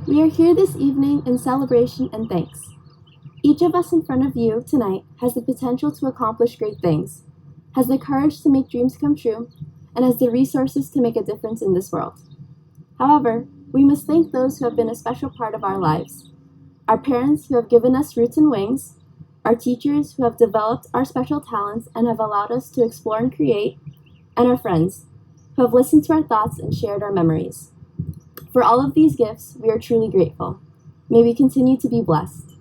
We are here this evening in celebration and thanks. Each of us in front of you tonight has the potential to accomplish great things, has the courage to make dreams come true, and has the resources to make a difference in this world. However, we must thank those who have been a special part of our lives: our parents who have given us roots and wings, our teachers who have developed our special talents and have allowed us to explore and create, and our friends who have listened to our thoughts and shared our memories. For all of these gifts, we are truly grateful. May we continue to be blessed.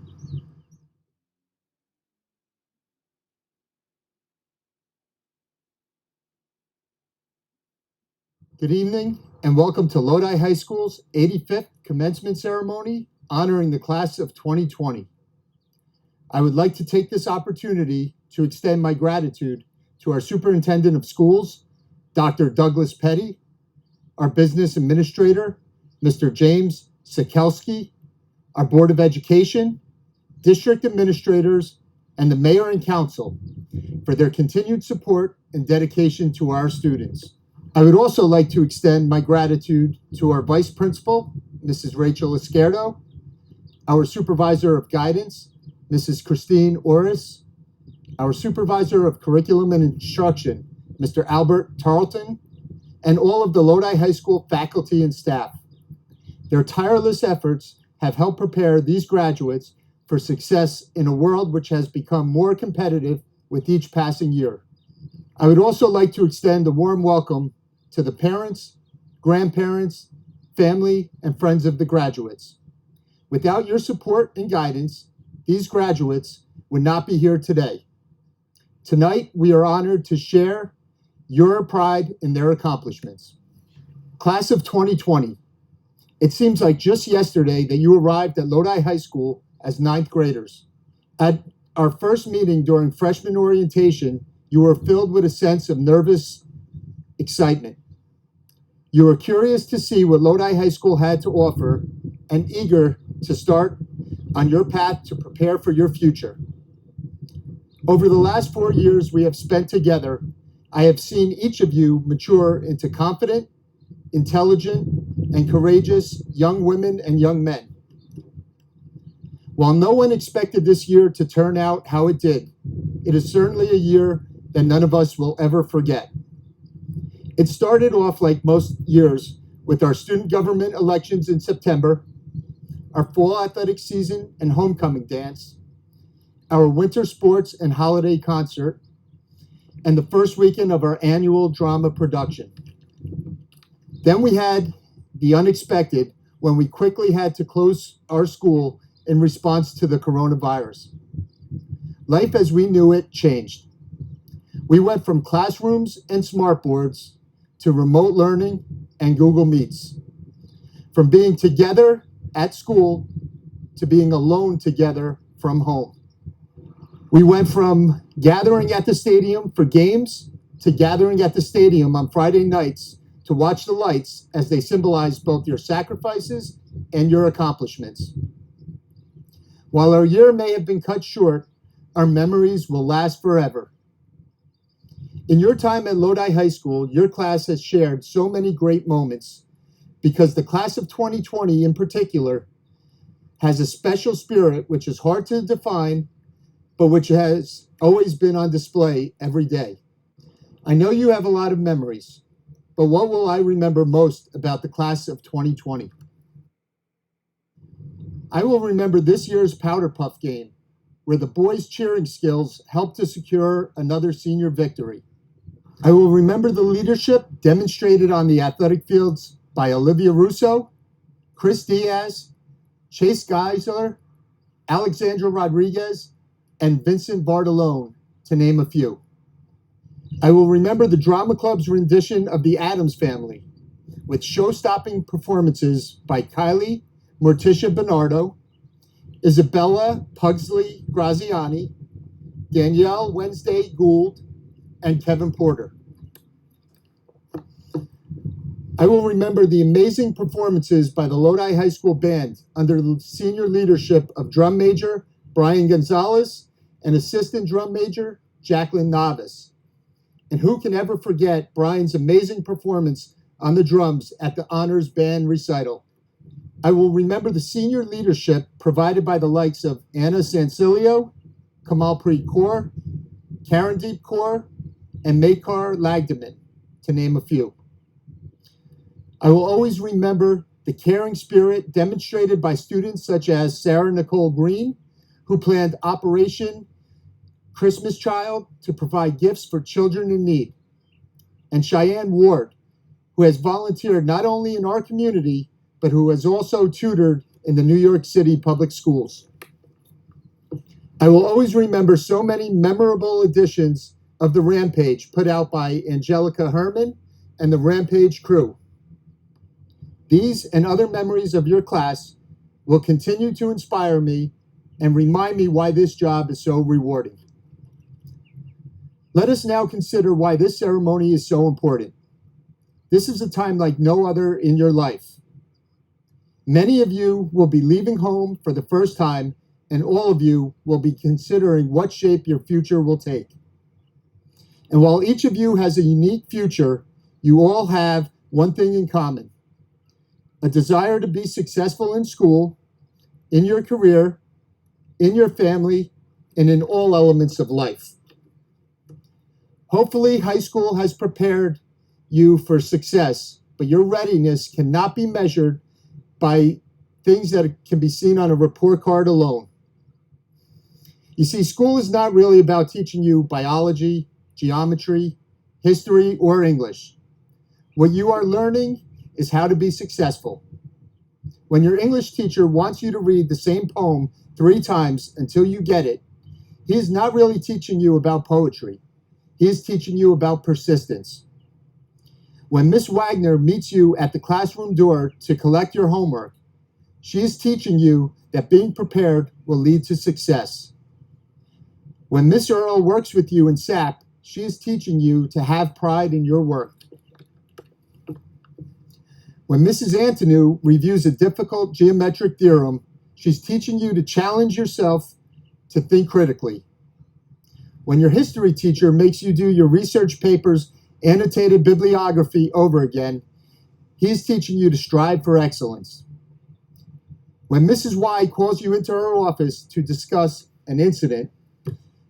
Good evening and welcome to Lodi High School's 85th commencement ceremony honoring the class of 2020. I would like to take this opportunity to extend my gratitude to our Superintendent of Schools, Dr. Douglas Petty, our Business Administrator, Mr. James Sikelski, our Board of Education, District Administrators, and the Mayor and Council for their continued support and dedication to our students. I would also like to extend my gratitude to our Vice Principal, Mrs. Rachel Izquierdo, our Supervisor of Guidance, Mrs. Christine Orris, our Supervisor of Curriculum and Instruction, Mr. Albert Tarleton, and all of the Lodi High School faculty and staff. Their tireless efforts have helped prepare these graduates for success in a world which has become more competitive with each passing year. I would also like to extend a warm welcome to the parents, grandparents, family, and friends of the graduates. Without your support and guidance, these graduates would not be here today. Tonight, we are honored to share your pride in their accomplishments. Class of 2020. It seems like just yesterday that you arrived at Lodi High School as ninth graders. At our first meeting during freshman orientation, you were filled with a sense of nervous excitement. You were curious to see what Lodi High School had to offer and eager to start on your path to prepare for your future. Over the last 4 years we have spent together, I have seen each of you mature into confident, intelligent, and courageous young women and young men. While no one expected this year to turn out how it did, it is certainly a year that none of us will ever forget. It started off like most years with our student government elections in September, our fall athletic season and homecoming dance, our winter sports and holiday concert, and the first weekend of our annual drama production. Then we had the unexpected when we quickly had to close our school in response to the coronavirus. Life as we knew it changed. We went from classrooms and smartboards to remote learning and Google Meets. From being together at school to being alone together from home. We went from gathering at the stadium for games to gathering at the stadium on Friday nights to watch the lights as they symbolize both your sacrifices and your accomplishments. While our year may have been cut short, our memories will last forever. In your time at Lodi High School, your class has shared so many great moments because the class of 2020 in particular has a special spirit which is hard to define, but which has always been on display every day. I know you have a lot of memories, but what will I remember most about the class of 2020? I will remember this year's Powder Puff game, where the boys' cheering skills helped to secure another senior victory. I will remember the leadership demonstrated on the athletic fields by Olivia Russo, Chris Diaz, Chase Geisler, Alexandra Rodriguez, and Vincent Bartolone, to name a few. I will remember the drama club's rendition of The Addams Family, with show-stopping performances by Kylie Morticia Bernardo, Isabella Pugsley Graziani, Danielle Wednesday Gould, and Kevin Porter. I will remember the amazing performances by the Lodi High School Band under the senior leadership of drum major Brian Gonzalez and assistant drum major Jacqueline Navis. And who can ever forget Brian's amazing performance on the drums at the Honors Band recital? I will remember the senior leadership provided by the likes of Anna Sansilio, Kamalpreet Kaur, Karandeep Kaur, and Makar Lagdaman, to name a few. I will always remember the caring spirit demonstrated by students such as Sarah Nicole Green, who planned Operation Christmas Child to provide gifts for children in need, and Cheyenne Ward, who has volunteered not only in our community, but who has also tutored in the New York City public schools. I will always remember so many memorable editions of the Rampage put out by Angelica Herman and the Rampage crew. These and other memories of your class will continue to inspire me and remind me why this job is so rewarding. Let us now consider why this ceremony is so important. This is a time like no other in your life. Many of you will be leaving home for the first time, and all of you will be considering what shape your future will take. And while each of you has a unique future, you all have one thing in common: a desire to be successful in school, in your career, in your family, and in all elements of life. Hopefully, high school has prepared you for success, but your readiness cannot be measured by things that can be seen on a report card alone. You see, school is not really about teaching you biology, geometry, history, or English. What you are learning is how to be successful. When your English teacher wants you to read the same poem 3 times until you get it, he is not really teaching you about poetry. He is teaching you about persistence. When Miss Wagner meets you at the classroom door to collect your homework, she is teaching you that being prepared will lead to success. When Miss Earl works with you in SAP, she is teaching you to have pride in your work. When Mrs. Antonou reviews a difficult geometric theorem, she's teaching you to challenge yourself to think critically. When your history teacher makes you do your research paper's annotated bibliography over again, he's teaching you to strive for excellence. When Mrs. Y calls you into her office to discuss an incident,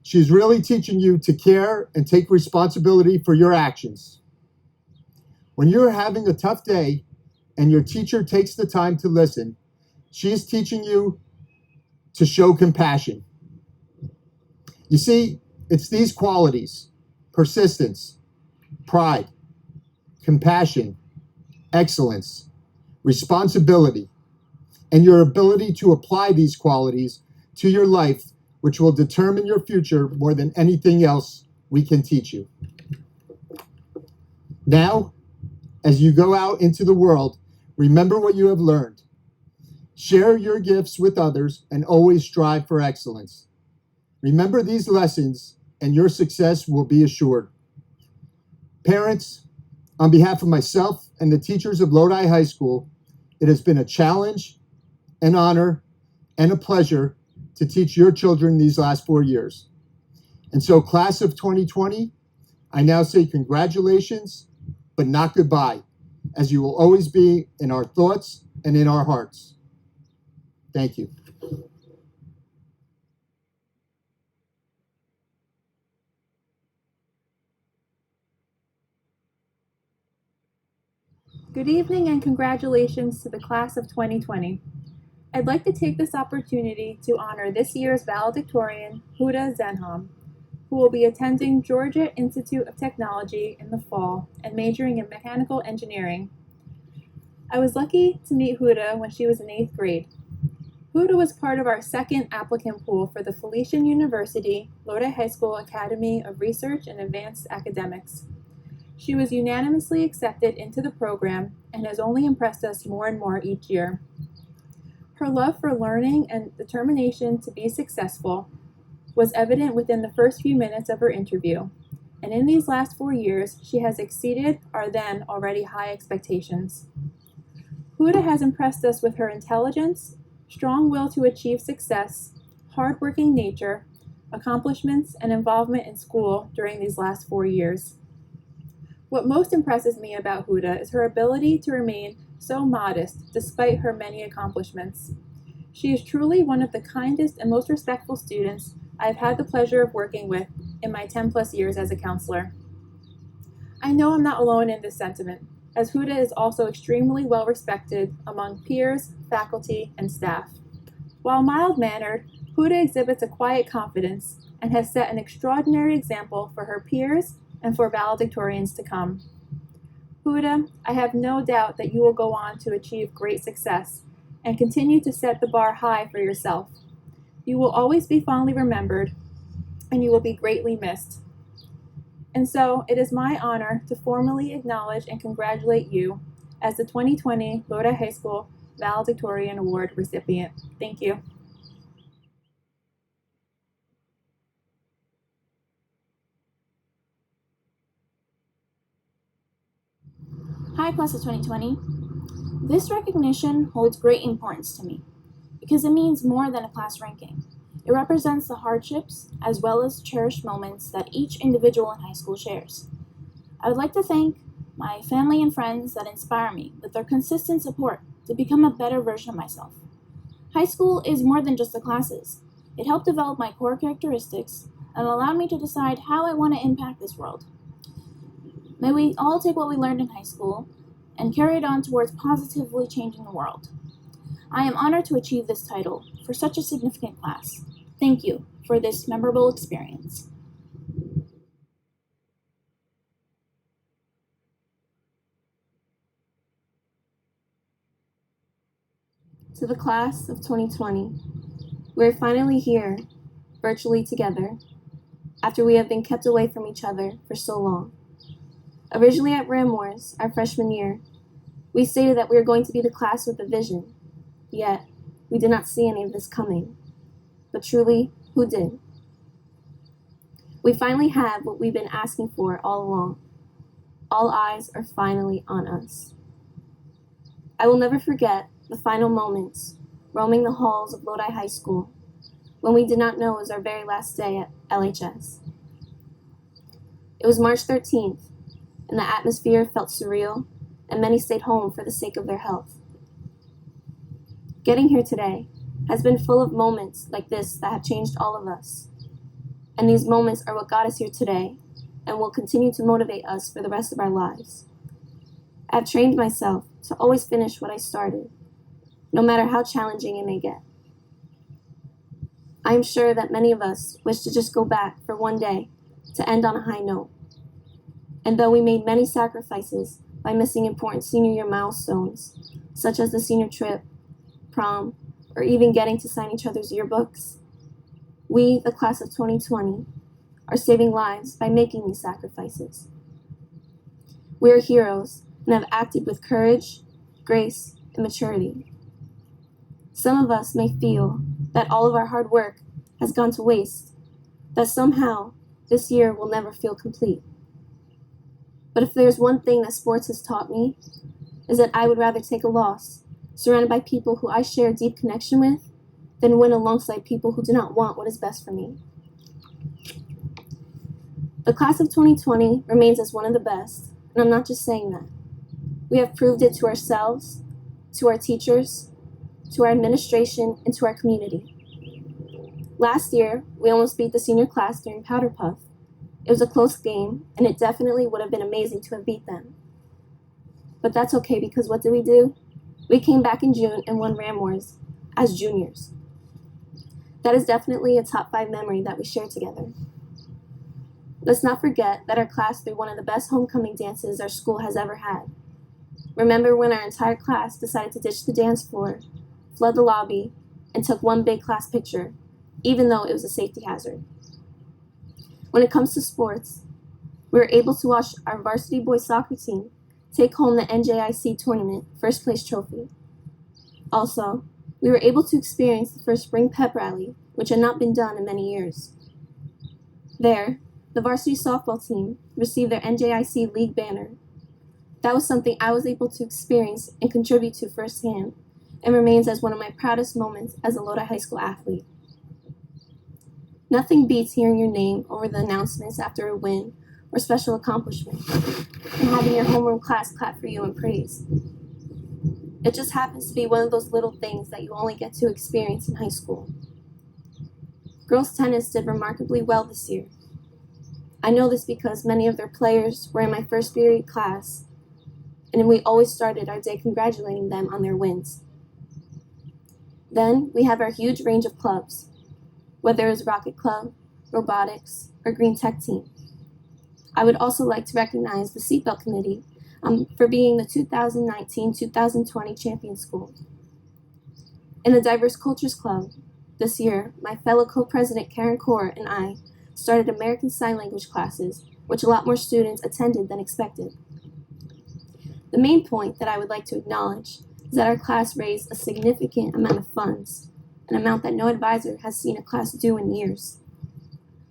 she's really teaching you to care and take responsibility for your actions. When you're having a tough day and your teacher takes the time to listen, she is teaching you to show compassion. You see, it's these qualities: persistence, pride, compassion, excellence, responsibility, and your ability to apply these qualities to your life, which will determine your future more than anything else we can teach you. Now, as you go out into the world, remember what you have learned. Share your gifts with others and always strive for excellence. Remember these lessons and your success will be assured. Parents, on behalf of myself and the teachers of Lodi High School, it has been a challenge, an honor, and a pleasure to teach your children these last 4 years. And so, class of 2020, I now say congratulations, but not goodbye, as you will always be in our thoughts and in our hearts. Thank you. Good evening and congratulations to the class of 2020. I'd like to take this opportunity to honor this year's valedictorian, Huda Zenham, who will be attending Georgia Institute of Technology in the fall and majoring in mechanical engineering. I was lucky to meet Huda when she was in 8th grade. Huda was part of our second applicant pool for the Felician University Lodi High School Academy of Research and Advanced Academics. She was unanimously accepted into the program and has only impressed us more and more each year. Her love for learning and determination to be successful was evident within the first few minutes of her interview, and in these last 4 years, she has exceeded our then already high expectations. Huda has impressed us with her intelligence, strong will to achieve success, hardworking nature, accomplishments, and involvement in school during these last 4 years. What most impresses me about Huda is her ability to remain so modest despite her many accomplishments. She is truly one of the kindest and most respectful students I have had the pleasure of working with in my 10 plus years as a counselor. I know I'm not alone in this sentiment, as Huda is also extremely well respected among peers, faculty, and staff. While mild-mannered, Huda exhibits a quiet confidence and has set an extraordinary example for her peers and for valedictorians to come. Huda, I have no doubt that you will go on to achieve great success and continue to set the bar high for yourself. You will always be fondly remembered, and you will be greatly missed. And so, it is my honor to formally acknowledge and congratulate you as the 2020 Lodi High School Valedictorian Award recipient. Thank you. Hi, class of 2020. This recognition holds great importance to me because it means more than a class ranking. It represents the hardships as well as cherished moments that each individual in high school shares. I would like to thank my family and friends that inspire me with their consistent support to become a better version of myself. High school is more than just the classes. It helped develop my core characteristics and allowed me to decide how I want to impact this world. May we all take what we learned in high school and carry it on towards positively changing the world. I am honored to achieve this title for such a significant class. Thank you for this memorable experience. To the class of 2020, we're finally here, virtually together, after we have been kept away from each other for so long. Originally at Ramwars, our freshman year, we stated that we were going to be the class with a vision, yet we did not see any of this coming. But truly, who did? We finally have what we've been asking for all along. All eyes are finally on us. I will never forget the final moments roaming the halls of Lodi High School when we did not know it was our very last day at LHS. It was March 13th, and the atmosphere felt surreal, and many stayed home for the sake of their health. Getting here today has been full of moments like this that have changed all of us. And these moments are what got us here today and will continue to motivate us for the rest of our lives. I've trained myself to always finish what I started, no matter how challenging it may get. I am sure that many of us wish to just go back for one day to end on a high note. And though we made many sacrifices by missing important senior year milestones, such as the senior trip, prom, or even getting to sign each other's yearbooks, we, the class of 2020, are saving lives by making these sacrifices. We are heroes and have acted with courage, grace, and maturity. Some of us may feel that all of our hard work has gone to waste, that somehow this year will never feel complete. But if there's one thing that sports has taught me, is that I would rather take a loss, surrounded by people who I share a deep connection with, than win alongside people who do not want what is best for me. The class of 2020 remains as one of the best, and I'm not just saying that. We have proved it to ourselves, to our teachers, to our administration, and to our community. Last year, we almost beat the senior class during Powder Puff. It was a close game, and it definitely would have been amazing to have beat them. But that's okay, because what did we do? We came back in June and won Ramwars as juniors. That is definitely a top 5 memory that we share together. Let's not forget that our class threw one of the best homecoming dances our school has ever had. Remember when our entire class decided to ditch the dance floor, flood the lobby, and took one big class picture, even though it was a safety hazard. When it comes to sports, we were able to watch our varsity boys soccer team take home the NJIC tournament first place trophy. Also, we were able to experience the first spring pep rally, which had not been done in many years. There, the varsity softball team received their NJIC league banner. That was something I was able to experience and contribute to firsthand, and remains as one of my proudest moments as a Lodi High School athlete. Nothing beats hearing your name over the announcements after a win or special accomplishment, and having your homeroom class clap for you in praise. It just happens to be one of those little things that you only get to experience in high school. Girls tennis did remarkably well this year. I know this because many of their players were in my first period class, and we always started our day congratulating them on their wins. Then we have our huge range of clubs, whether it's Rocket Club, Robotics, or Green Tech Team. I would also like to recognize the Seatbelt Committee for being the 2019-2020 champion school. In the Diverse Cultures Club, this year, my fellow co-president Karen Kaur and I started American Sign Language classes, which a lot more students attended than expected. The main point that I would like to acknowledge is that our class raised a significant amount of funds, an amount that no advisor has seen a class do in years.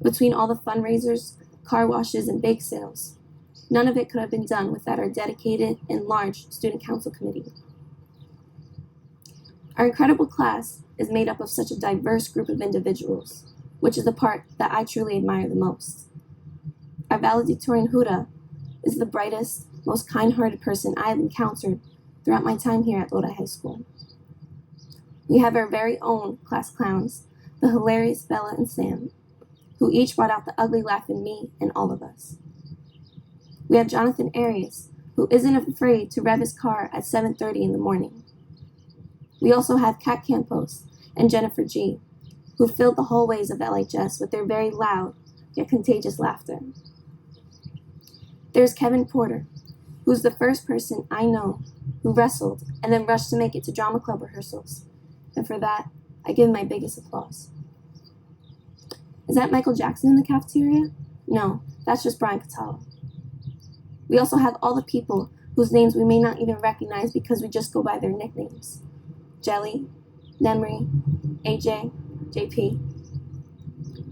Between all the fundraisers, car washes, and bake sales, none of it could have been done without our dedicated and large student council committee. Our incredible class is made up of such a diverse group of individuals, which is the part that I truly admire the most. Our valedictorian Huda is the brightest, most kind-hearted person I have encountered throughout my time here at Lodi High School. We have our very own class clowns, the hilarious Bella and Sam, who each brought out the ugly laugh in me and all of us. We have Jonathan Arias, who isn't afraid to rev his car at 7:30 in the morning. We also have Kat Campos and Jennifer G., who filled the hallways of LHS with their very loud yet contagious laughter. There's Kevin Porter, who's the first person I know who wrestled and then rushed to make it to drama club rehearsals, and for that, I give him my biggest applause. Is that Michael Jackson in the cafeteria? No, that's just Brian Catala. We also have all the people whose names we may not even recognize because we just go by their nicknames. Jelly, Nemri, AJ, JP.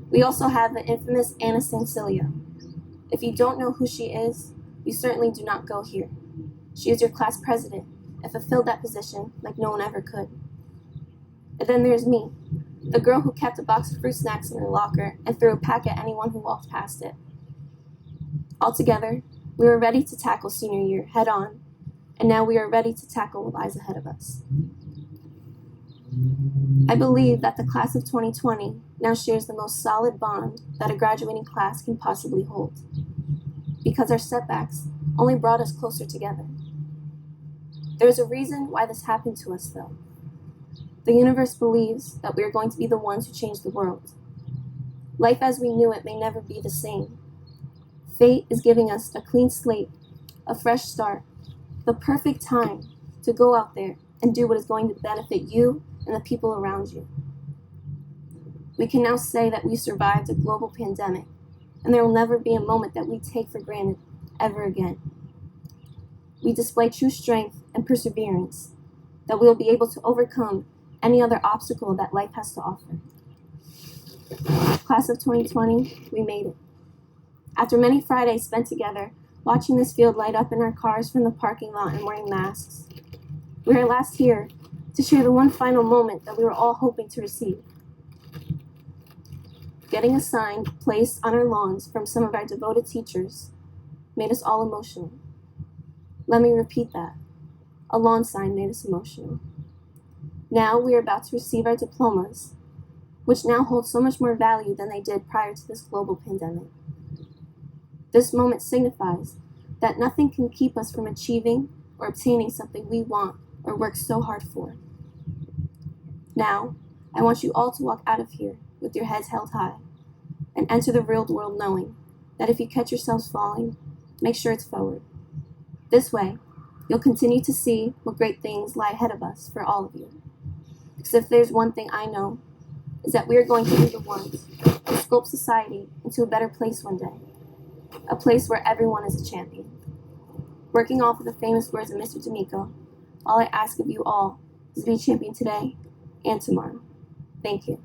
We also have the infamous Anna Sancilio. If you don't know who she is, you certainly do not go here. She is your class president and fulfilled that position like no one ever could. And then there's me, the girl who kept a box of fruit snacks in her locker and threw a pack at anyone who walked past it. Altogether, we were ready to tackle senior year head on, and now we are ready to tackle what lies ahead of us. I believe that the class of 2020 now shares the most solid bond that a graduating class can possibly hold, because our setbacks only brought us closer together. There is a reason why this happened to us, though. The universe believes that we are going to be the ones who change the world. Life as we knew it may never be the same. Fate is giving us a clean slate, a fresh start, the perfect time to go out there and do what is going to benefit you and the people around you. We can now say that we survived a global pandemic, and there will never be a moment that we take for granted ever again. We display true strength and perseverance, that we will be able to overcome any other obstacle that life has to offer. Class of 2020, we made it. After many Fridays spent together, watching this field light up in our cars from the parking lot and wearing masks, we are last here to share the one final moment that we were all hoping to receive. Getting a sign placed on our lawns from some of our devoted teachers made us all emotional. Let me repeat that. A lawn sign made us emotional. Now we are about to receive our diplomas, which now hold so much more value than they did prior to this global pandemic. This moment signifies that nothing can keep us from achieving or obtaining something we want or work so hard for. Now, I want you all to walk out of here with your heads held high and enter the real world knowing that if you catch yourselves falling, make sure it's forward. This way, you'll continue to see what great things lie ahead of us for all of you. Because if there's one thing I know, is that we are going to be the ones to sculpt society into a better place one day. A place where everyone is a champion. Working off of the famous words of Mr. D'Amico, all I ask of you all is to be a champion today and tomorrow. Thank you.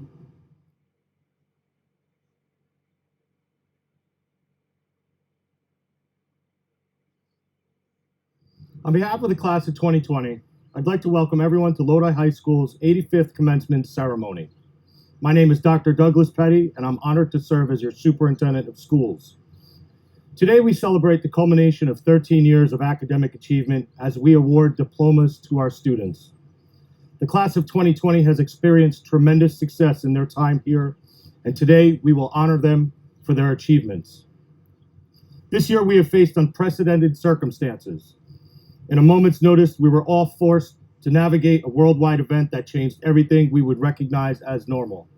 On behalf of the class of 2020, I'd like to welcome everyone to Lodi High School's 85th commencement ceremony. My name is Dr. Douglas Petty, and I'm honored to serve as your superintendent of schools. Today we celebrate the culmination of 13 years of academic achievement as we award diplomas to our students. The class of 2020 has experienced tremendous success in their time here, and today we will honor them for their achievements. This year we have faced unprecedented circumstances. In a moment's notice, we were all forced to navigate a worldwide event that changed everything we would recognize as normal.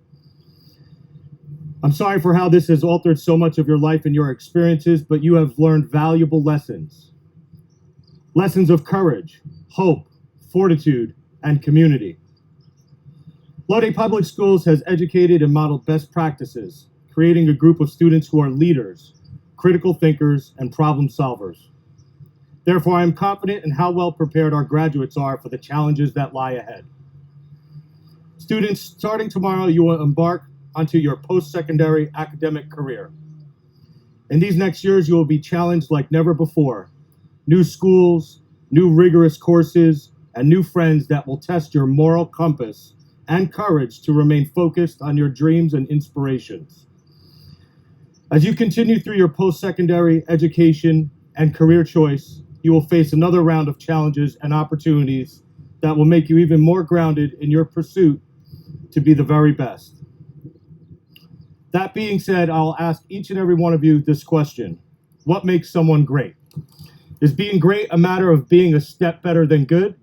I'm sorry for how this has altered so much of your life and your experiences, but you have learned valuable lessons. Lessons of courage, hope, fortitude, and community. Lodi Public Schools has educated and modeled best practices, creating a group of students who are leaders, critical thinkers, and problem solvers. Therefore, I am confident in how well prepared our graduates are for the challenges that lie ahead. Students, starting tomorrow, you will embark onto your post-secondary academic career. In these next years, you will be challenged like never before. New schools, new rigorous courses, and new friends that will test your moral compass and courage to remain focused on your dreams and inspirations. As you continue through your post-secondary education and career choice, you will face another round of challenges and opportunities that will make you even more grounded in your pursuit to be the very best. That being said, I'll ask each and every one of you this question. What makes someone great? Is being great a matter of being a step better than good?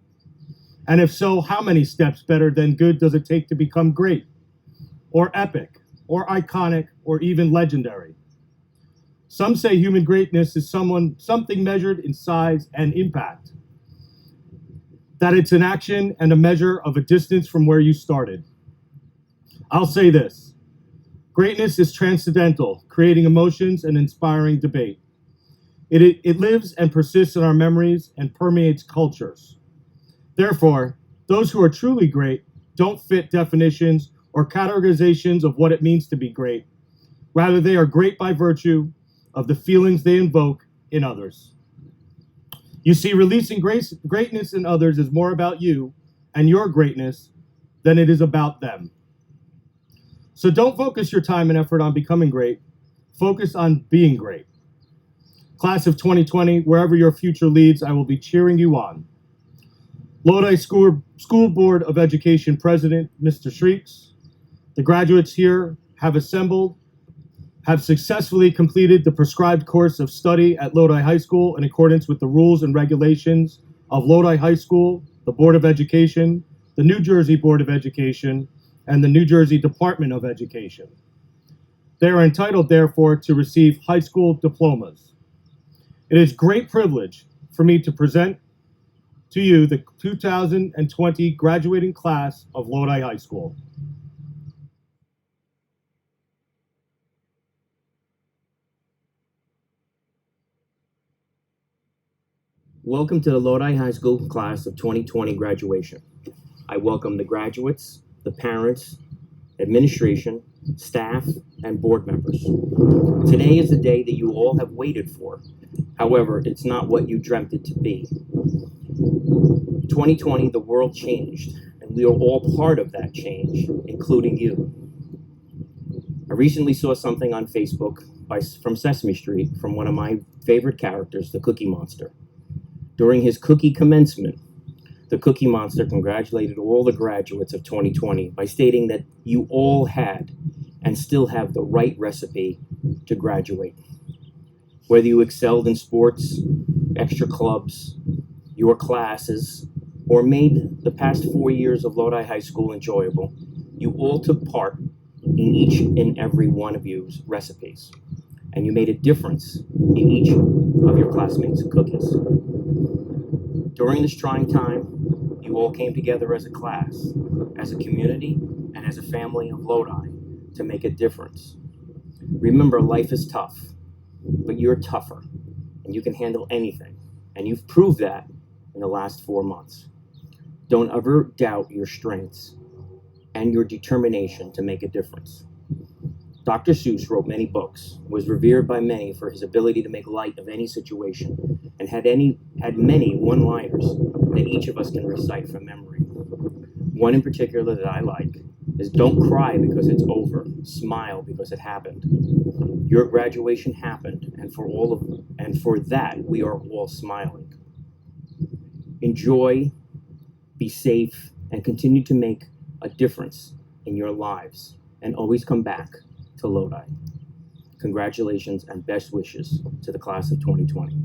And if so, how many steps better than good does it take to become great? Or epic? Or iconic? Or even legendary? Some say human greatness is something measured in size and impact. That it's an action and a measure of a distance from where you started. I'll say this. Greatness is transcendental, creating emotions and inspiring debate. It lives and persists in our memories and permeates cultures. Therefore, those who are truly great don't fit definitions or categorizations of what it means to be great. Rather, they are great by virtue of the feelings they invoke in others. You see, releasing greatness in others is more about you and your greatness than it is about them. So don't focus your time and effort on becoming great. Focus on being great. Class of 2020, wherever your future leads, I will be cheering you on. Lodi School Board of Education President, Mr. Shrieks, the graduates here have successfully completed the prescribed course of study at Lodi High School in accordance with the rules and regulations of Lodi High School, the Board of Education, the New Jersey Board of Education, and the New Jersey Department of Education. They are entitled, therefore, to receive high school diplomas. It is a great privilege for me to present to you the 2020 graduating class of Lodi High School. Welcome to the Lodi High School class of 2020 graduation. I welcome the graduates, the parents, administration, staff, and board members. Today is the day that you all have waited for. However, it's not what you dreamt it to be. 2020, the world changed, and we are all part of that change, including you. I recently saw something on Facebook from Sesame Street from one of my favorite characters, the Cookie Monster. During his cookie commencement, the Cookie Monster congratulated all the graduates of 2020 by stating that you all had and still have the right recipe to graduate. Whether you excelled in sports, extra clubs, your classes, or made the past 4 years of Lodi High School enjoyable, you all took part in each and every one of you's recipes, and you made a difference in each of your classmates' cookies. During this trying time, you all came together as a class, as a community, and as a family of Lodi to make a difference. Remember, life is tough, but you're tougher, and you can handle anything, and you've proved that in the last 4 months. Don't ever doubt your strengths and your determination to make a difference. Dr. Seuss wrote many books, was revered by many for his ability to make light of any situation, and had many one-liners that each of us can recite from memory. One in particular that I like is don't cry because it's over. Smile because it happened. Your graduation happened, and for that we are all smiling. Enjoy, be safe, and continue to make a difference in your lives, and always come back to Lodi. Congratulations and best wishes to the class of 2020.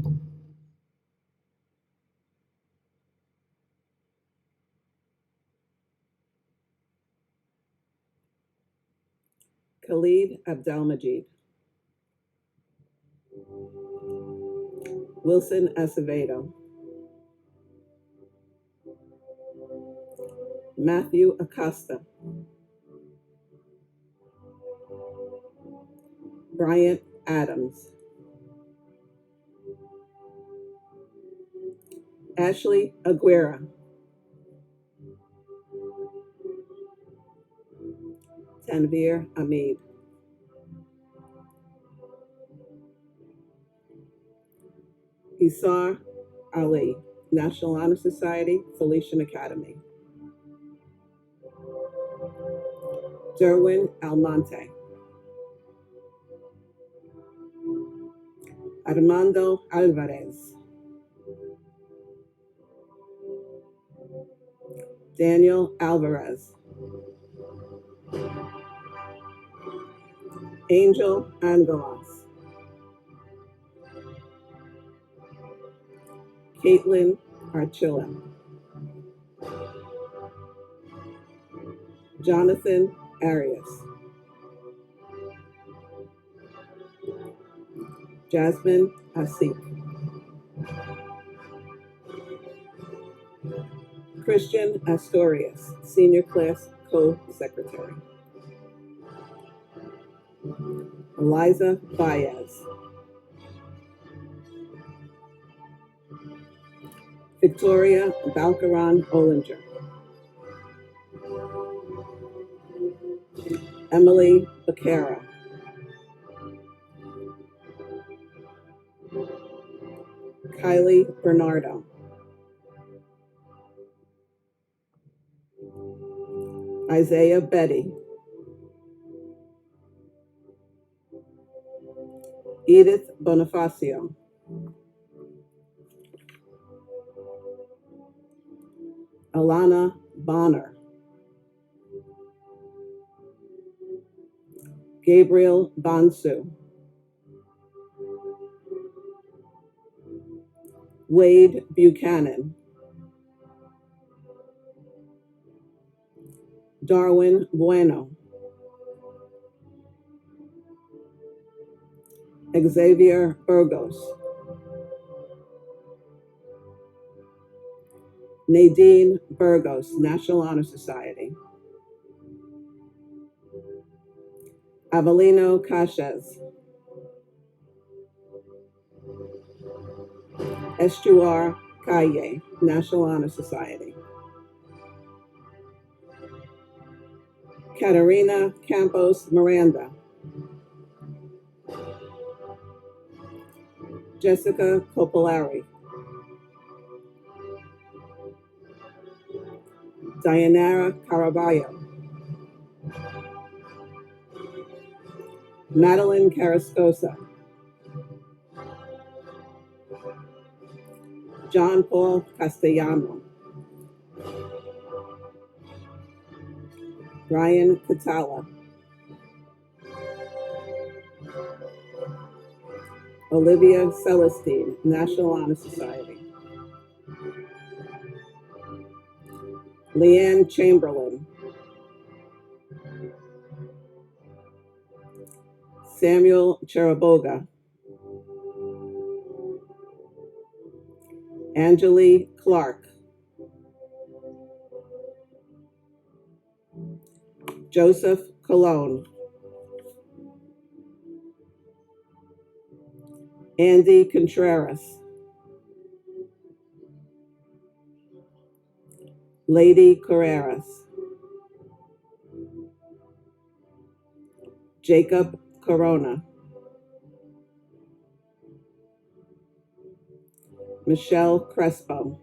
Khalid Abdelmajid, Wilson Acevedo, Matthew Acosta, Bryant Adams, Ashley Aguirre, Tanvir Ahmed, Isar Ali, National Honor Society, Felician Academy, Derwin Almonte, Armando Alvarez, Daniel Alvarez, Angel Angelos, Caitlin Archilla, Jonathan Arias, Jasmine Asik, Christian Astorius, Senior Class Co-Secretary, Eliza Baez, Victoria Balcaran Olinger, Emily Becerra, Kylie Bernardo, Isaiah Betty, Edith Bonifacio, Alana Bonner, Gabriel Bonsu, Wade Buchanan, Darwin Bueno, Xavier Burgos, Nadine Burgos, National Honor Society, Avelino Caches, Estuar Calle, National Honor Society, Caterina Campos Miranda, Jessica Copolari, Dianara Caraballo, Madeline Carrascosa, John Paul Castellano, Brian Catala, Olivia Celestine, National Honor Society, Leanne Chamberlain, Samuel Cheraboga, Angeli Clark, Joseph Colon, Andy Contreras, Lady Carreras, Jacob Corona, Michelle Crespo,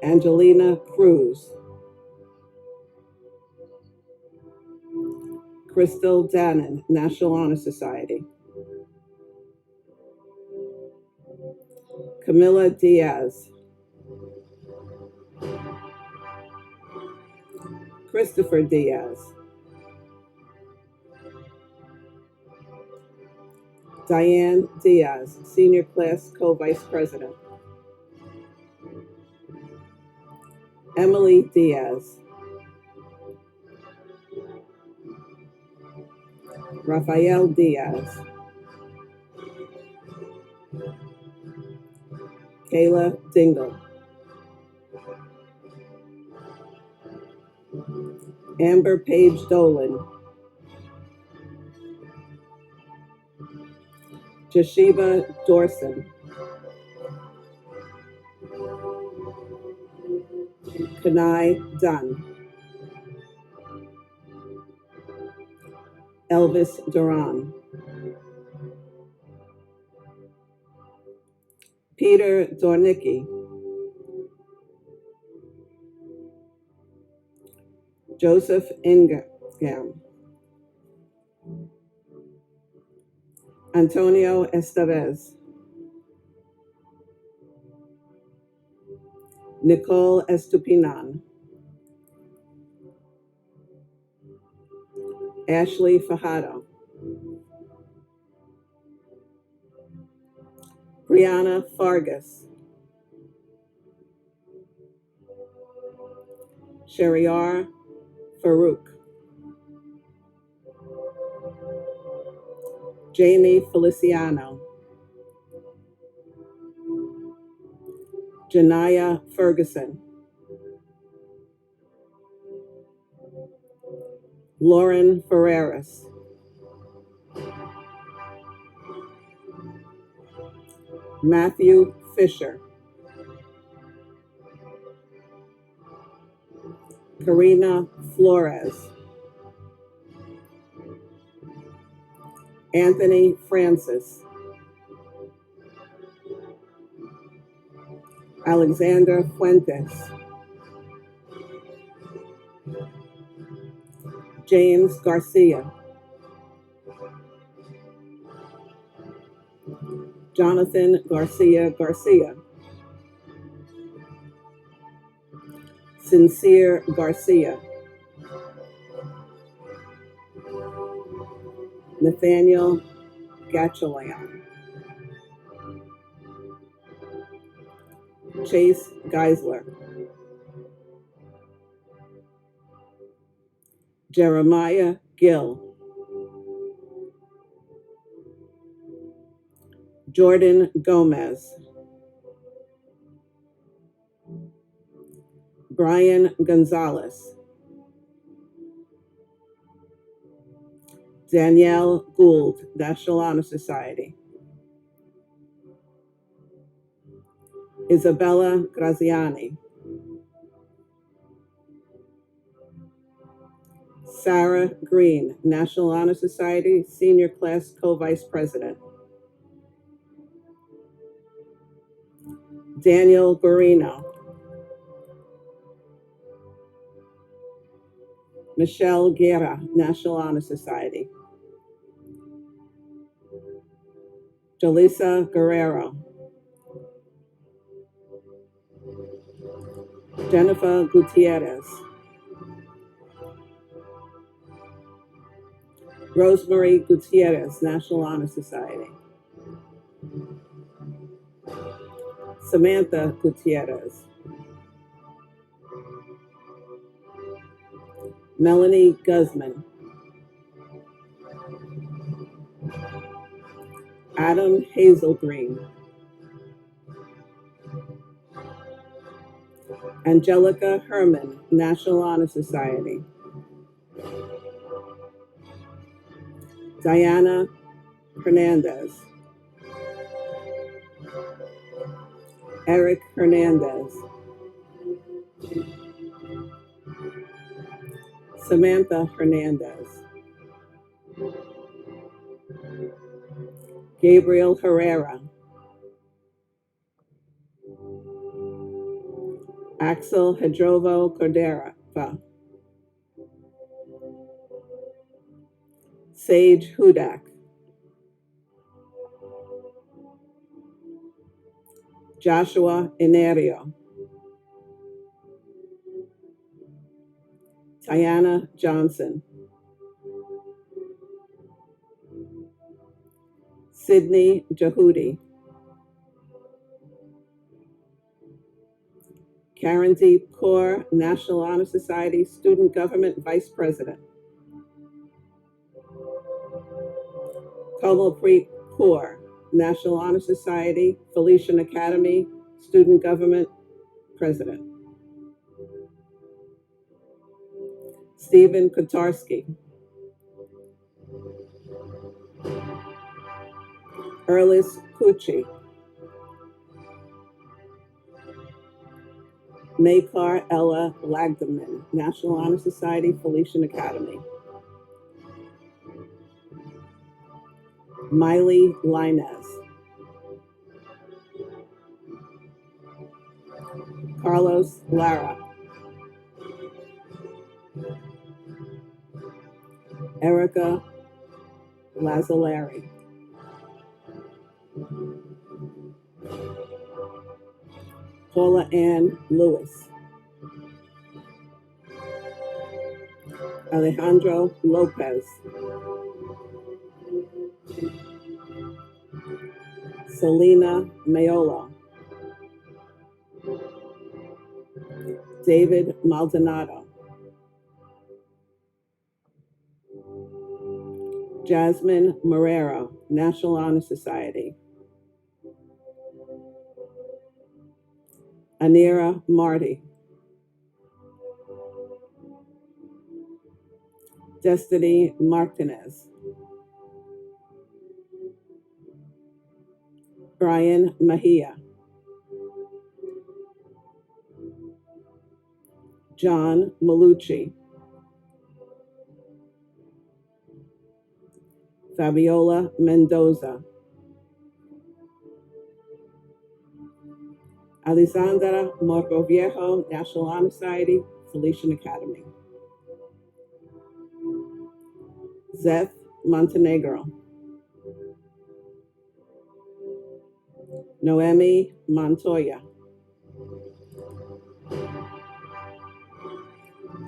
Angelina Cruz, Crystal Dannon, National Honor Society, Camilla Diaz, Christopher Diaz, Diane Diaz, Senior Class Co-Vice President, Emily Diaz, Rafael Diaz, Kayla Dingle, Amber Page Dolan, Jashiba Dorson, Kanai Dunn, Elvis Duran, Peter Dornicki, Joseph Ingham, Antonio Estevez, Nicole Estupinan, Ashley Fajardo, Brianna Fargas, Shariar Farouk, Jamie Feliciano, Janaya Ferguson, Lauren Ferreras, Matthew Fisher, Karina Flores, Anthony Francis, Alexander Fuentes, James Garcia, Jonathan Garcia Garcia, Sincere Garcia, Nathaniel Gatchalion, Chase Geisler, Jeremiah Gill, Jordan Gomez, Brian Gonzalez, Danielle Gould, National Honor Society, Isabella Graziani, Sarah Green, National Honor Society, Senior Class Co-Vice President, Daniel Guarino, Michelle Guerra, National Honor Society, Jaleesa Guerrero, Jennifer Gutierrez, Rosemary Gutierrez, National Honor Society, Samantha Gutierrez, Melanie Guzman, Adam Hazelgreen, Angelica Herman, National Honor Society, Diana Hernandez, Eric Hernandez, Samantha Hernandez, Gabriel Herrera, Axel Hedrovo Cordera, Sage Hudak, Joshua Inerio, Tiana Johnson, Sydney Jahudi, Karenzi Kaur, National Honor Society Student Government Vice President, Komalpreet Kaur, National Honor Society Felician Academy Student Government President, Stephen Kotarski, Erlis Kuchi, Maykar Ella Lagdaman, National Honor Society Felician Academy, Miley Linez, Carlos Lara, Erica Lazalari, Paula Ann Lewis, Alejandro Lopez, Selena Mayola, David Maldonado, Jasmine Marrero, National Honor Society, Anira Marty, Destiny Martinez, Brian Mejia, John Malucci, Fabiola Mendoza, Alessandra Morgoviejo, National Honor Society, Felician Academy, Zeth Montenegro, Noemi Montoya,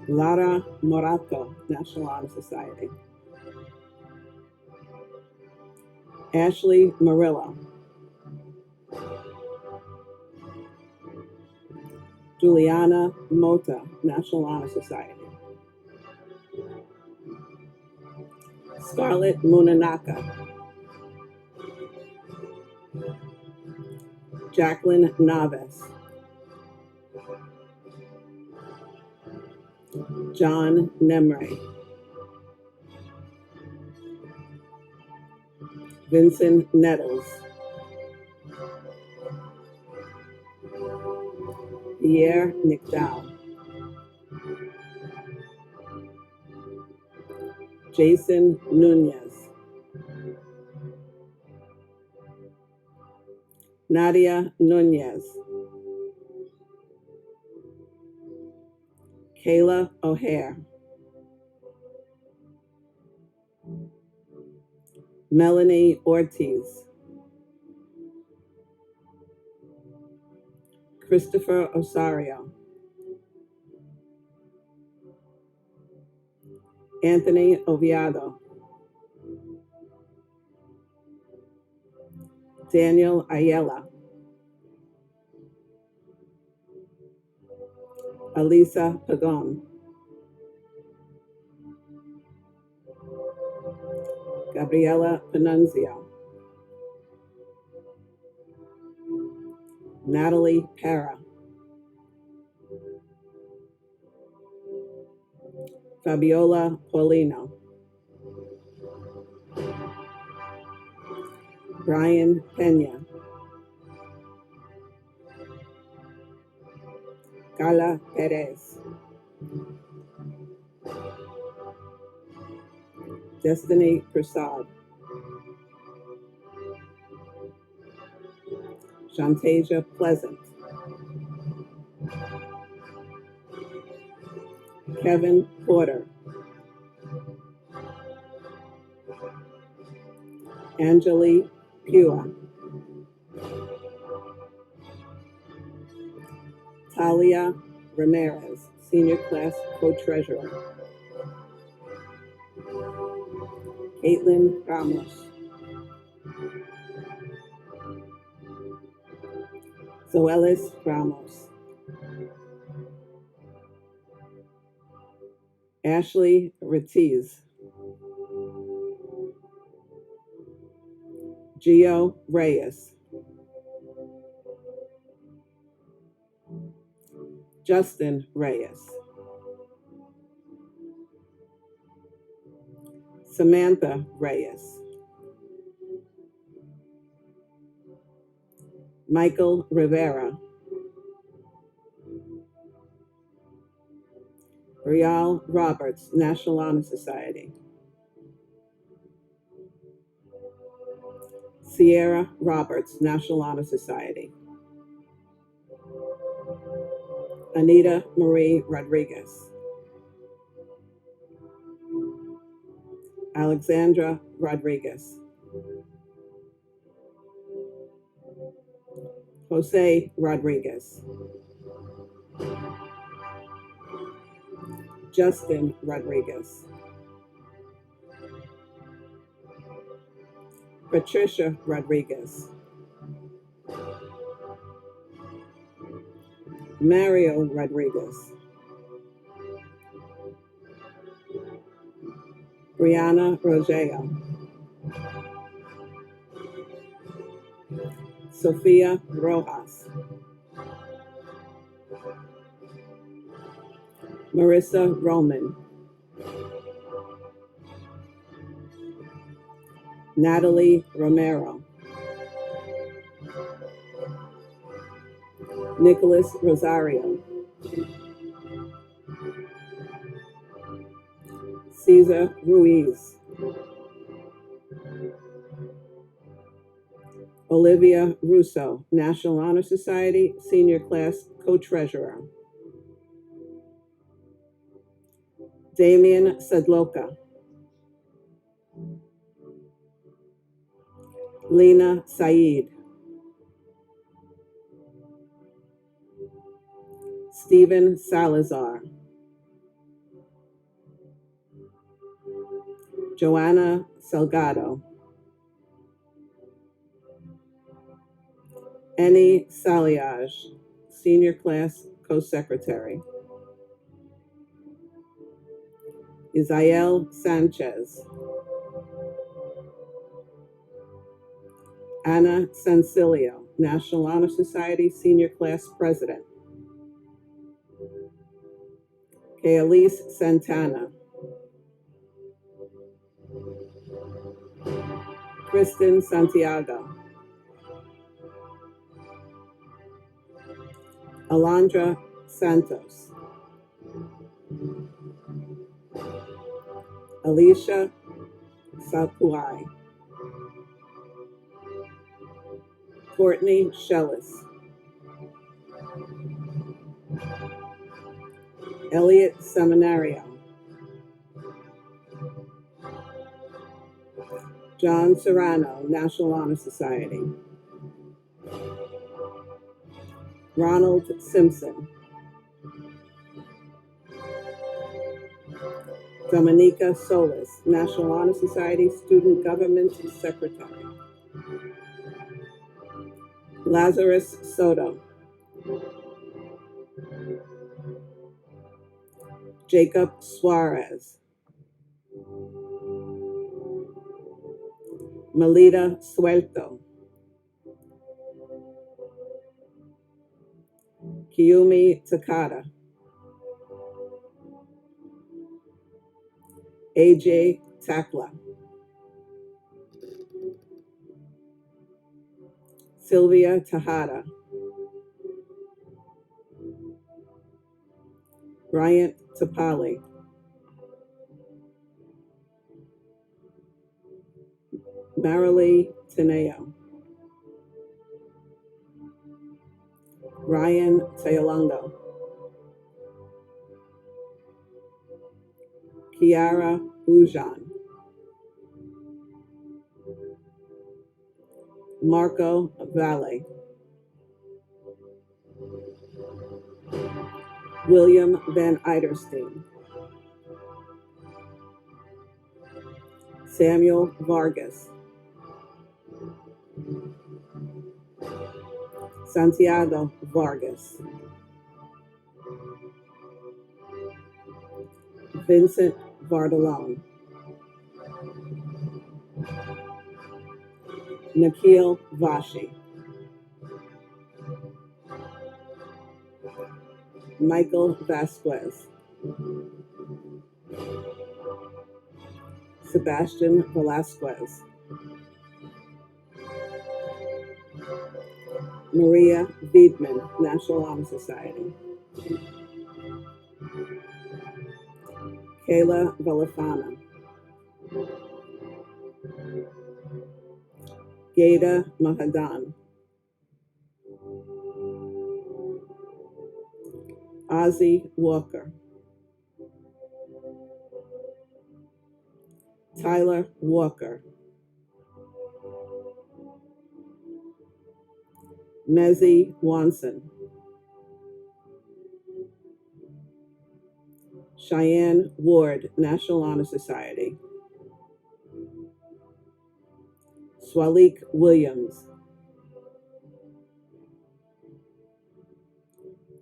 Lara Morato, National Honor Society, Ashley Murillo, Juliana Mota, National Honor Society, Scarlett Munanaka, Jacqueline Naves, John Nemre, Vincent Nettles, Pierre McDowell, Jason Nunez, Nadia Nunez, Kayla O'Hare, Melanie Ortiz, Christopher Osario, Anthony Oviado, Daniel Ayala, Alisa Pagon, Gabriela Panunzio, Natalie Para, Fabiola Paulino, Brian Pena, Carla Perez, Destiny Prasad, Shantasia Pleasant, Kevin Porter, Angeli Pua, Talia Ramirez, Senior Class Co-Treasurer, Caitlin Ramos, Zoelis Ramos, Ashley Ortiz, Gio Reyes, Justin Reyes, Samantha Reyes, Michael Rivera, Rial Roberts, National Honor Society, Sierra Roberts, National Honor Society, Anita Marie Rodriguez, Alexandra Rodriguez, Jose Rodriguez, Justin Rodriguez, Patricia Rodriguez, Mario Rodriguez, Brianna Rogeo, Sofia Rojas, Marissa Roman, Natalie Romero, Nicholas Rosario, Cesar Ruiz, Olivia Russo, National Honor Society, Senior Class Co-Treasurer, Damian Sedloka, Lena Saeed, Stephen Salazar, Joanna Salgado, Annie Saliage, Senior Class Co-Secretary, Isael Sanchez, Anna Sancilio, National Honor Society Senior Class President, Kealise Santana, Kristen Santiago, Alondra Santos, Alicia Sapuai, Courtney Shellis, Elliot Seminario, John Serrano, National Honor Society, Ronald Simpson, Dominica Solis, National Honor Society Student Government Secretary, Lazarus Soto, Jacob Suarez, Melita Suelto, Kiyumi Takada, AJ Takla, Sylvia Tejada, Bryant Tapali, Marilee Teneo, Ryan Teolongo, Kiara Ujan, Marco Valle, William Van Eiderstein, Samuel Vargas, Santiago Vargas, Vincent Vardalone, Nikhil Vashi, Michael Vasquez, Sebastian Velasquez, Maria Wiedman, National Honor Society, Kayla Villafana, Gada Mahadan, Ozzy Walker, Tyler Walker, Mezzy Wanson, Cheyenne Ward, National Honor Society, Swalik Williams,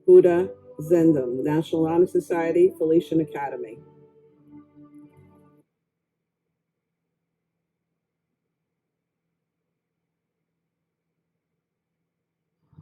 Huda Zendam, National Honor Society, Felician Academy.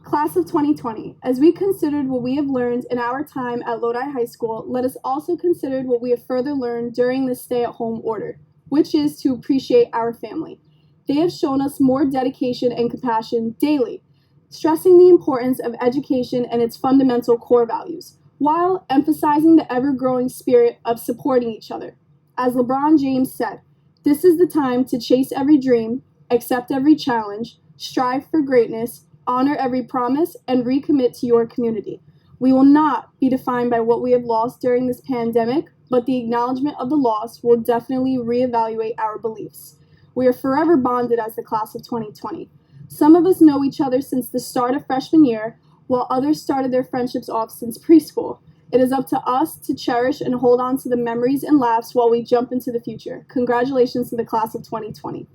Class of 2020, as we considered what we have learned in our time at Lodi High School, let us also consider what we have further learned during this stay-at-home order, which is to appreciate our family. They have shown us more dedication and compassion daily, stressing the importance of education and its fundamental core values, while emphasizing the ever-growing spirit of supporting each other. As LeBron James said, "This is the time to chase every dream, accept every challenge, strive for greatness, honor every promise, and recommit to your community." We will not be defined by what we have lost during this pandemic, but the acknowledgement of the loss will definitely reevaluate our beliefs. We are forever bonded as the class of 2020. Some of us know each other since the start of freshman year, while others started their friendships off since preschool. It is up to us to cherish and hold on to the memories and laughs while we jump into the future. Congratulations to the class of 2020.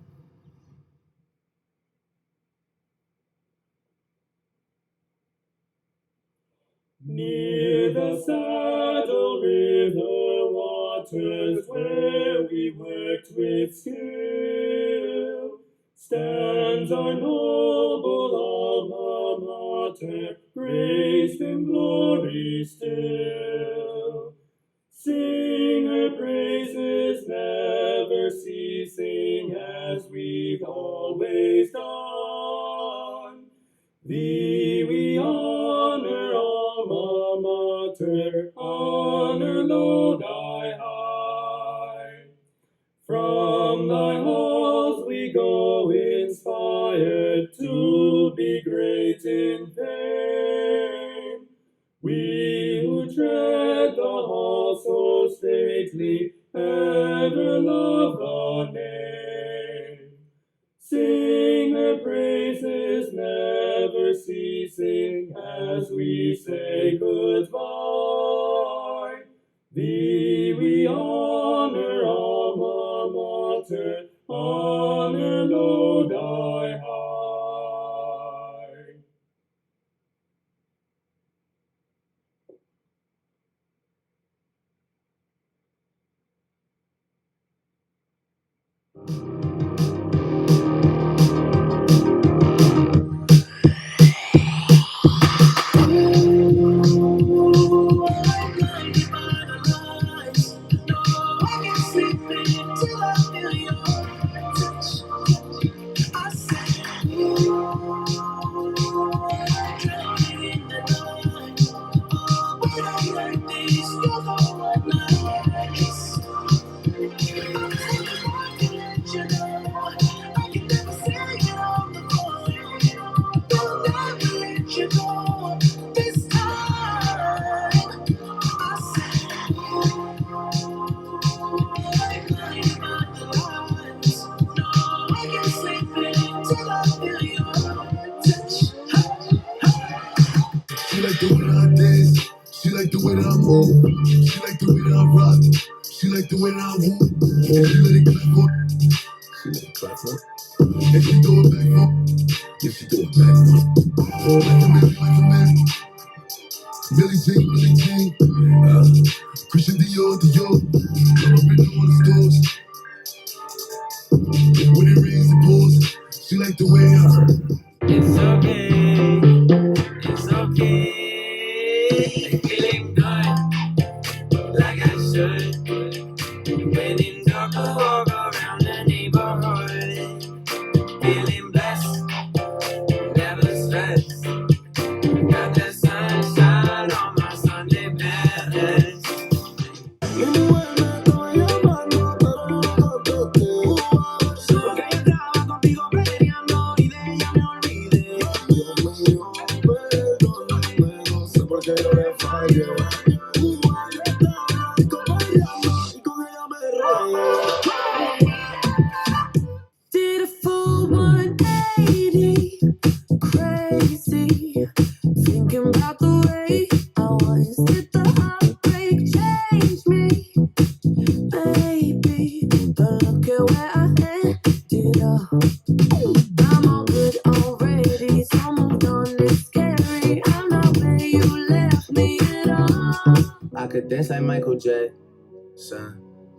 Near the Saddle River waters where we worked with skill, stands our noble alma mater, praised in glory still. Sing her praises never ceasing as we've always done. Thee we honor, alma mater, honor Lodi high. From thy halls we go inspired to be great in fame. We who tread the hall so stately, ever love the name. Sing her praises never ceasing as we say goodbye. Thee we honor, alma mater, honor Lodi high. the way that I want. If she let it clap for, she let it clap for. If she throw it back for, if she throw it back for. Life a man. Billie Jean. Christian Dior. Come up in all the stores. When it rains, it pours. She like the way I heard. It's okay, it's okay. Feeling good, like I should. When in dark, I walk around the neighborhood. Feeling blessed, never stressed. Got the sunshine on my Sunday best. Porque yo estaba contigo peleando y de ella me olvidé. Dios mío, perdóname, no sé por qué no le fallé. Did a full 180, crazy, thinking about the way I was. Did the heartbreak change me, baby? But look at where I ended up. I'm all good already, so moved on. It's scary, I'm not where you left me at all. I could dance like Michael Jackson,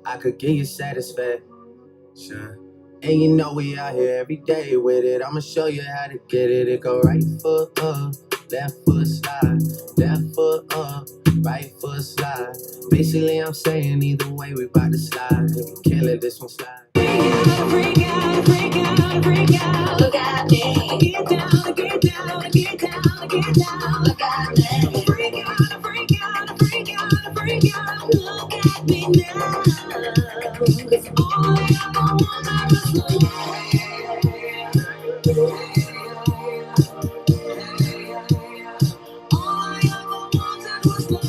I could give you satisfaction. And you know we out here every day with it. I'ma show you how to get it. It go right foot up, left foot slide, left foot up, right foot slide. Basically I'm saying either way we bout to slide. If you can't let this one slide. Freak out, freak out, freak out. Look at me. Get down, get down, get down, get down. Look at me. Freak out, freak out, freak out, freak out. Look at me now. 'Cause all I ever wanted was love. All I ever wanted was love.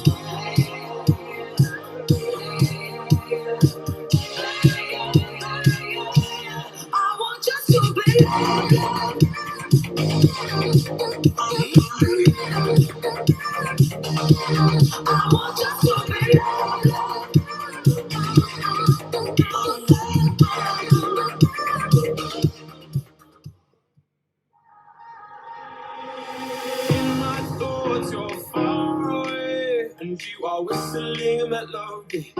I want just to be loved. I want just to be loved. In my thoughts, you're far away, and you are whistling a melody,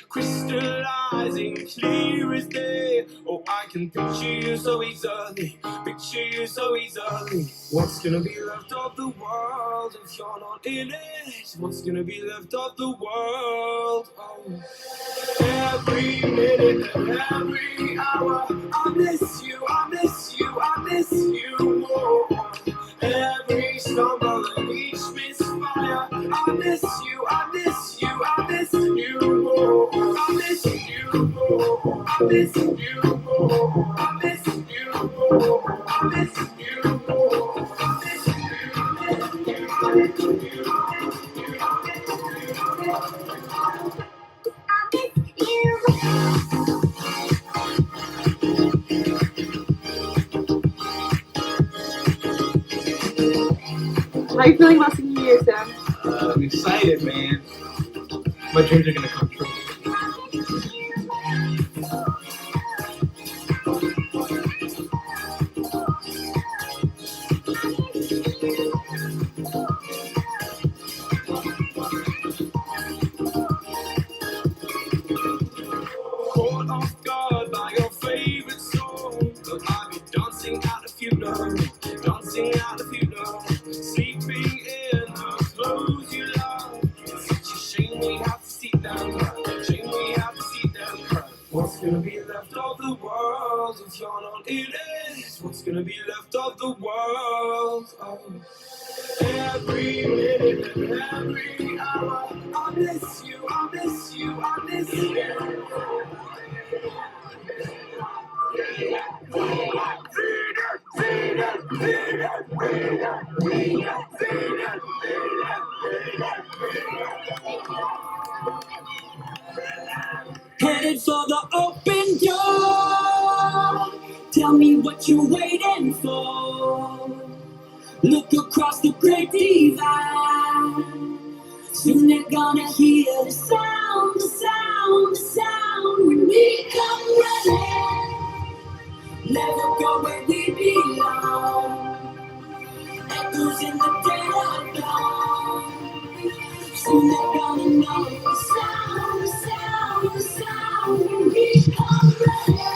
crystallizing clear as day. Oh, I can picture you so easily, What's gonna be left of the world if you're not in it? What's gonna be left of the world? Oh. Every minute and every hour, I miss you, I miss you, I miss you more. Every stumble and each misfire, I miss you, I miss you, I miss you more. I miss you more, I miss you more, I miss you more, I miss you more, I miss you. How are you feeling about senior year, Sam? I'm excited, man. My dreams are gonna come true. Caught off guard by your favorite song, but I've been dancing at a funeral, sleeping in the clothes you love. It's such a shame we have to see them, What's gonna be left of the world if you're not in it? What's gonna be left of the world? Oh. Every minute and every hour, I miss you, I miss you, I miss you. Headed for the open door. Tell me what you're waiting for. Look across the great divide. Soon they're gonna hear the sound sound when we come running. Never go where we belong. Echoes in the dead of dawn. Soon they're gonna know the sound when we come running.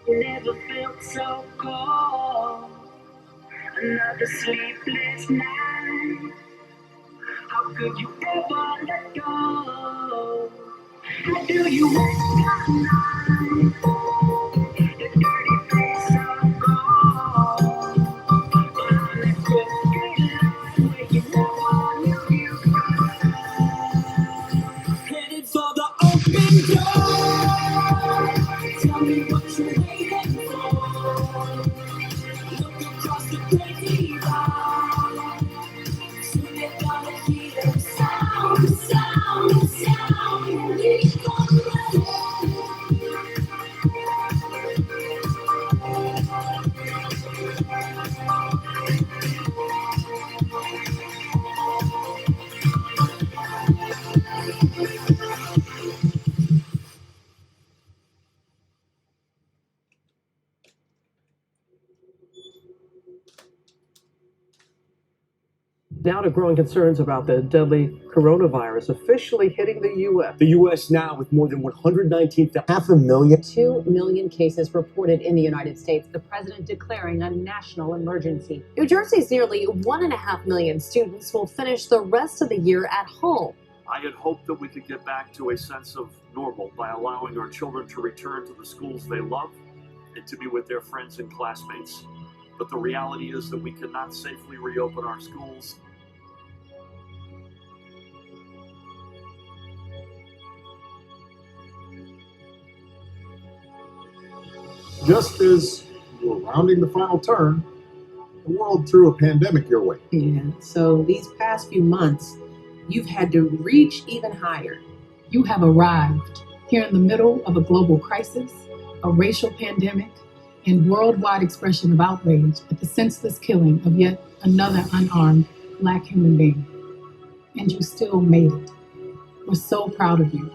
Never felt so cold. Another sleepless night. How could you ever let go? How do you recognize the dirty face of gold? On that crooked line where you never knew you could. Headed for the open door. Tell me what you're waiting for. Look across the great divide. Soon they're gonna hear the sound. We come running. Now to growing concerns about the deadly coronavirus officially hitting the U.S. The U.S. now with more than 119,000, 500,000. 2 million cases reported in the United States, the president declaring a national emergency. New Jersey's nearly 1.5 million students will finish the rest of the year at home. I had hoped that we could get back to a sense of normal by allowing our children to return to the schools they love and to be with their friends and classmates. But the reality is that we cannot safely reopen our schools. Just as you were rounding the final turn, the world threw a pandemic your way. Yeah, so these past few months, you've had to reach even higher. You have arrived here in the middle of a global crisis, a racial pandemic, and worldwide expression of outrage at the senseless killing of yet another unarmed Black human being. And you still made it. We're so proud of you.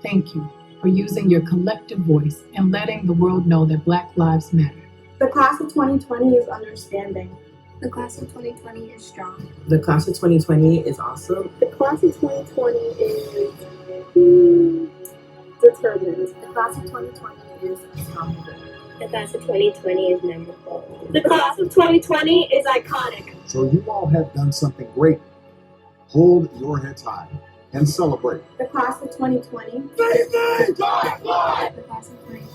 Thank you for using your collective voice and letting the world know that Black lives matter. The class of 2020 is understanding. The class of 2020 is strong. The class of 2020 is awesome. The class of 2020 is determined. The class of 2020 is unstoppable. The class of 2020 is memorable. The class of 2020 is iconic. So you all have done something great. Hold your heads high and celebrate. The class of 2020. The class of 2020.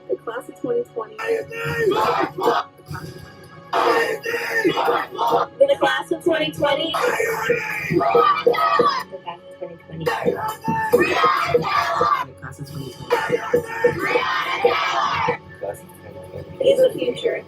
The class of 2020. The class of 2020. The class of 2020. Is the future.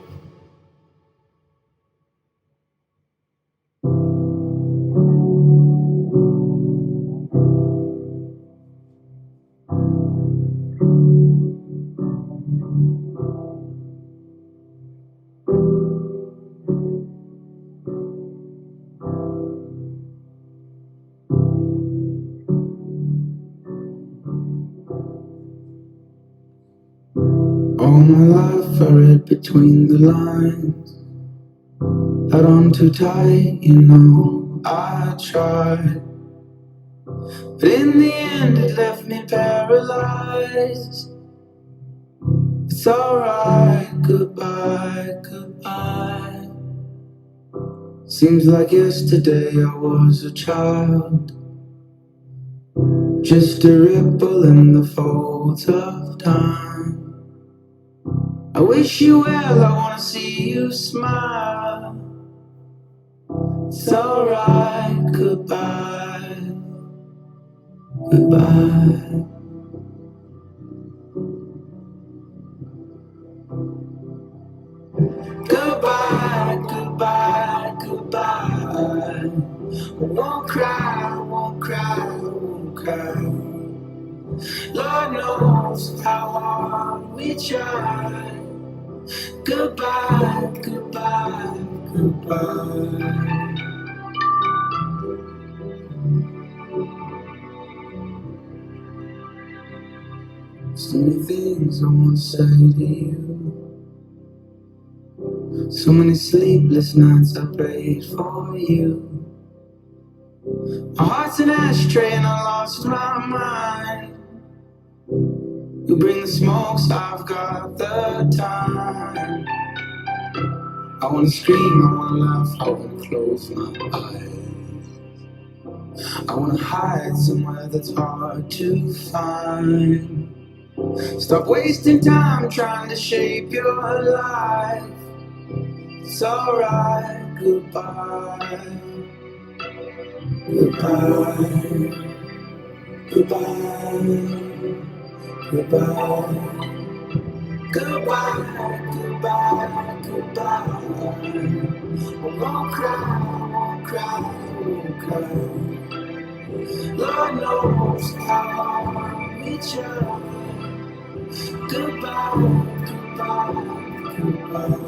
All my life I read between the lines. Held on too tight, you know, I tried. But in the end it left me paralyzed. It's alright, goodbye, goodbye. Seems like yesterday I was a child. Just a ripple in the folds of time. I wish you well, I wanna see you smile. It's alright, goodbye, goodbye. Goodbye, goodbye, goodbye. Won't cry, won't cry, won't cry. Lord knows how hard we try. Goodbye, goodbye, goodbye. So many things I want to say to you. So many sleepless nights I prayed for you. My heart's an ashtray and I lost my mind. You bring the smoke, so I've got the time. I wanna scream, I wanna laugh, I wanna close my eyes. I wanna hide somewhere that's hard to find. Stop wasting time trying to shape your life. It's alright, goodbye. Goodbye. Goodbye. Goodbye. Goodbye, goodbye, goodbye. I won't cry, I won't cry, I won't cry. Lord knows how hard we try. Goodbye, goodbye, goodbye.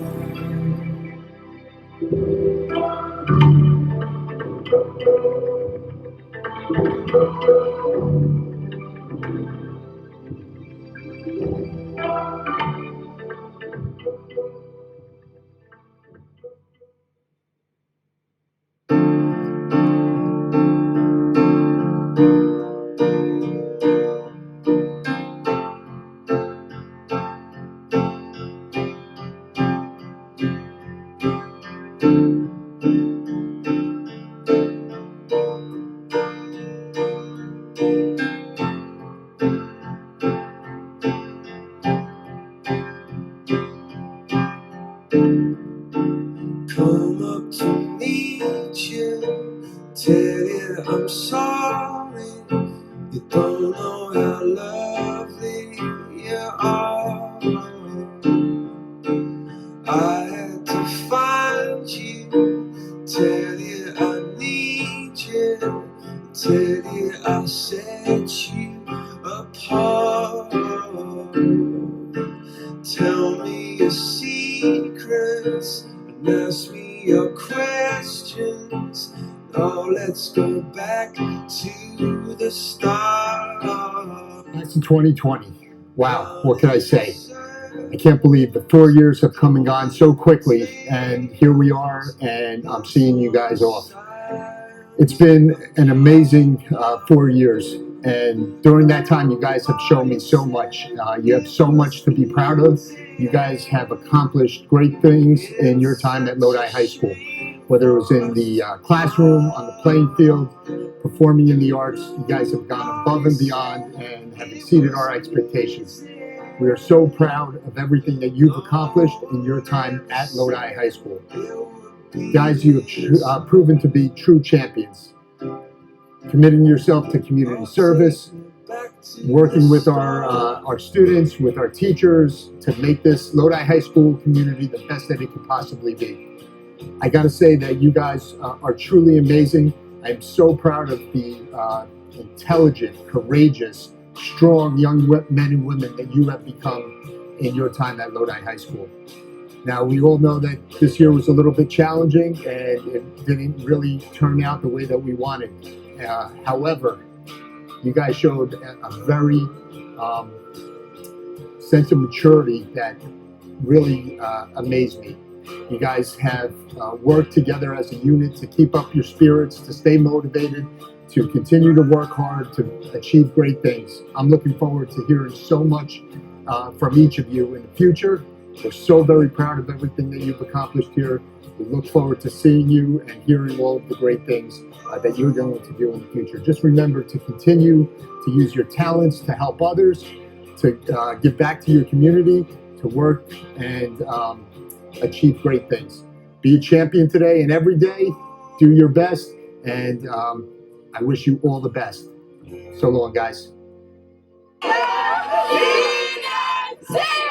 Come up to meet you, tell you I'm sorry. You don't know how lovely you are. I had to find you, tell you I need you, tell you I set you apart. Tell me your secrets and ask me your questions. Now let's go back to the start. That's 2020. Wow, what can I say? I can't believe the 4 years have come and gone so quickly, and here we are, and I'm seeing you guys off. It's been an amazing 4 years, and during that time, you guys have shown me so much. You have so much to be proud of. You guys have accomplished great things in your time at Lodi High School, whether it was in the classroom, on the playing field, performing in the arts. You guys have gone above and beyond and have exceeded our expectations. We are so proud of everything that you've accomplished in your time at Lodi High School. Guys, you have proven to be true champions. Committing yourself to community service, working with our students, with our teachers, to make this Lodi High School community the best that it could possibly be. I gotta say that you guys are truly amazing. I'm so proud of the intelligent, courageous, strong young men and women that you have become in your time at Lodi High School. Now, we all know that this year was a little bit challenging and it didn't really turn out the way that we wanted. However, you guys showed a very sense of maturity that really amazed me. You guys have worked together as a unit to keep up your spirits, to stay motivated, to continue to work hard, to achieve great things. I'm looking forward to hearing so much from each of you in the future. We're so very proud of everything that you've accomplished here. We look forward to seeing you and hearing all of the great things that you're going to do in the future. Just remember to continue to use your talents to help others, to give back to your community, to work and achieve great things. Be a champion today and every day. Do your best And I wish you all the best. So long, guys. See